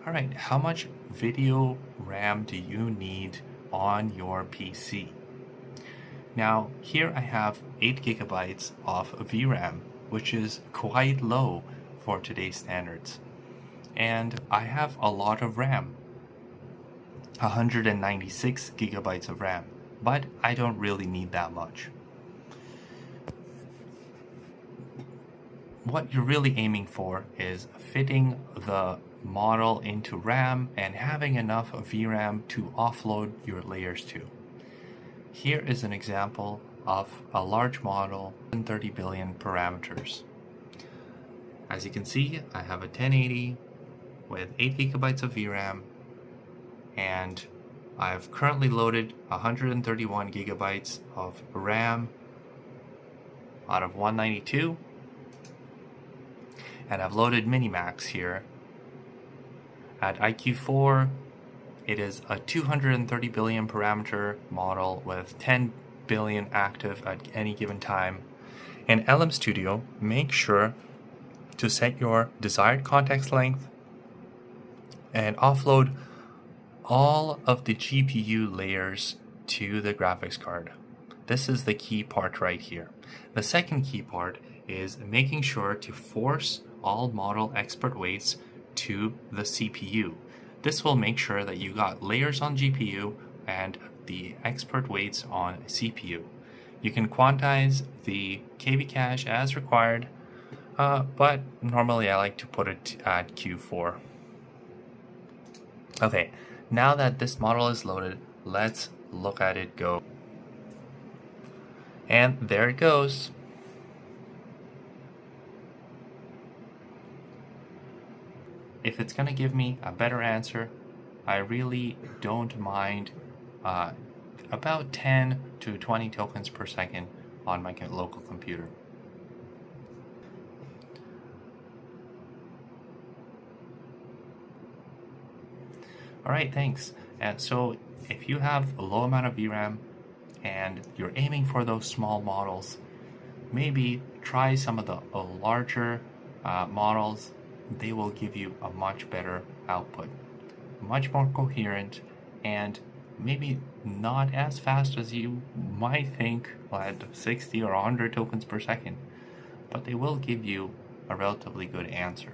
Alright, how much video RAM do you need on your PC? Now, here I have 8 gigabytes of VRam, which is quite low for today's standards. And I have a lot of RAM, 196 gigabytes of RAM, but I don't really need that much. What you're really aiming for is fitting the model into RAM and having enough VRAM to offload your layers to. Here is an example of a large model and 30 billion parameters. As you can see, I have a 1080 with 8 gigabytes of VRAM, and I've currently loaded 131 gigabytes of RAM out of 192, and I've loaded Minimax here. At IQ4, it is a 230 billion parameter model with 10 billion active at any given time. In LM Studio, make sure to set your desired context length and offload all of the GPU layers to the graphics card. This is the key part right here. The second key part is making sure to force all model expert weights to the CPU. This will make sure that you got layers on GPU and the expert weights on CPU. You can quantize the KV cache as required, but normally I like to put it at Q4. Okay, now that this model is loaded, let's look at it go. And there it goes. If it's going to give me a better answer, I really don't mind about 10 to 20 tokens per second on my local computer. Alright, thanks. And so if you have a low amount of VRAM and you're aiming for those small models, maybe try some of the larger models. They will give you a much better output, much more coherent, and maybe not as fast as you might think at 60 or 100 tokens per second, but they will give you a relatively good answer.